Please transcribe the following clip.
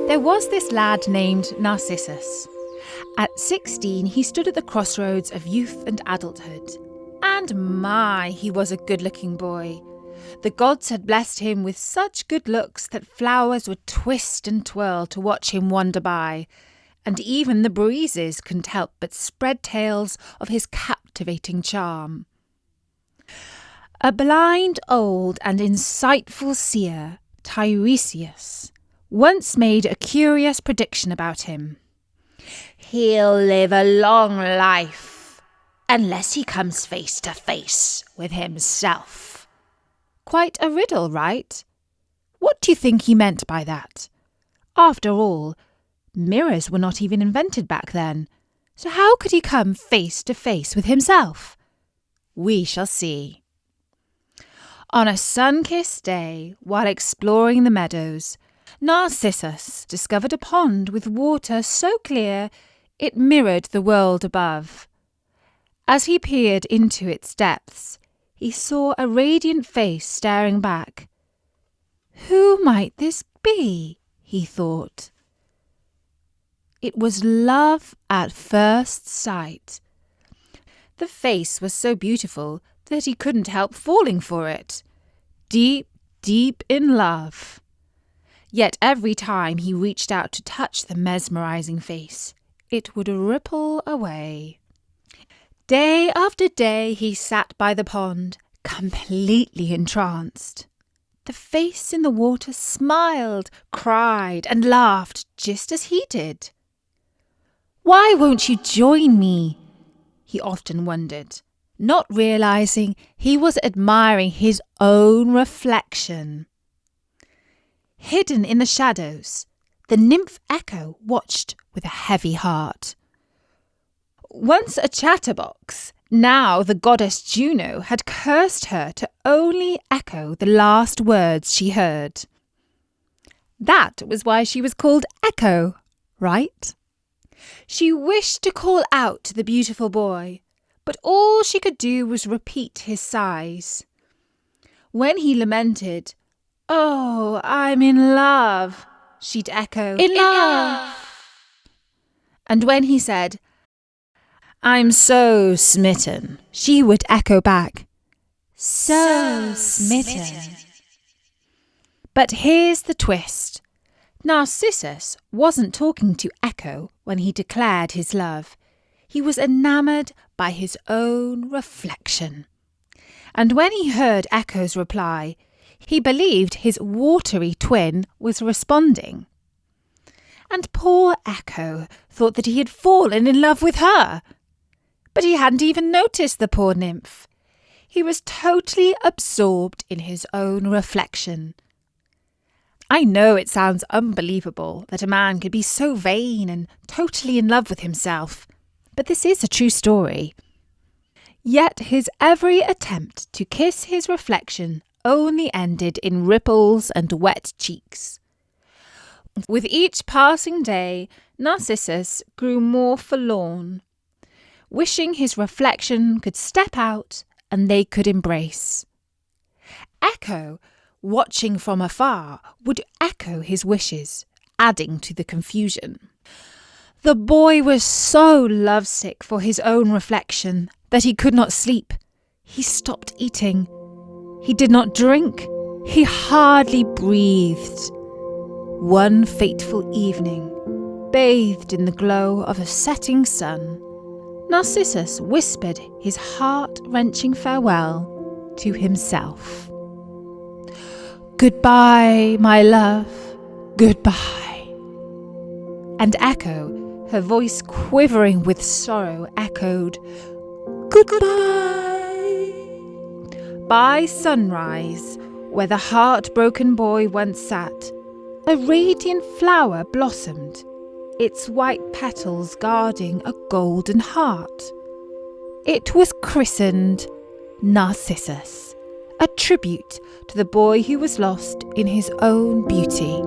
There was this lad named Narcissus. At 16, he stood at the crossroads of youth and adulthood. And my, he was a good-looking boy. The gods had blessed him with such good looks that flowers would twist and twirl to watch him wander by, and even the breezes couldn't help but spread tales of his captivating charm. A blind, old and insightful seer, Tiresias, once made a curious prediction about him. "He'll live a long life, unless he comes face to face with himself." Quite a riddle, right? What do you think he meant by that? After all, mirrors were not even invented back then, so how could he come face to face with himself? We shall see. On a sun-kissed day, while exploring the meadows, Narcissus discovered a pond with water so clear it mirrored the world above. As he peered into its depths, he saw a radiant face staring back. Who might this be? He thought. It was love at first sight. The face was so beautiful that he couldn't help falling for it. Deep, deep in love. Yet every time he reached out to touch the mesmerizing face, it would ripple away. Day after day he sat by the pond, completely entranced. The face in the water smiled, cried, and laughed just as he did. "Why won't you join me?" he often wondered, not realizing he was admiring his own reflection. Hidden in the shadows, the nymph Echo watched with a heavy heart. Once a chatterbox, now the goddess Juno had cursed her to only echo the last words she heard. That was why she was called Echo, right? She wished to call out to the beautiful boy, but all she could do was repeat his sighs. When he lamented, "Oh, I'm in love," she'd echo, "In love." And when he said, "I'm so smitten," she would echo back, "So smitten." But here's the twist. Narcissus wasn't talking to Echo when he declared his love. He was enamoured by his own reflection. And when he heard Echo's reply, he believed his watery twin was responding. And poor Echo thought that he had fallen in love with her. But he hadn't even noticed the poor nymph. He was totally absorbed in his own reflection. I know it sounds unbelievable that a man could be so vain and totally in love with himself, but this is a true story. Yet his every attempt to kiss his reflection only ended in ripples and wet cheeks. With each passing day, Narcissus grew more forlorn, wishing his reflection could step out and they could embrace. Echo, watching from afar, would echo his wishes, adding to the confusion. The boy was so lovesick for his own reflection that he could not sleep. He stopped eating. He did not drink. He hardly breathed. One fateful evening, bathed in the glow of a setting sun, Narcissus whispered his heart-wrenching farewell to himself. "Goodbye, my love, goodbye." And Echo, her voice quivering with sorrow, echoed, "Goodbye." By sunrise, where the heartbroken boy once sat, a radiant flower blossomed, its white petals guarding a golden heart. It was christened Narcissus, a tribute to the boy who was lost in his own beauty.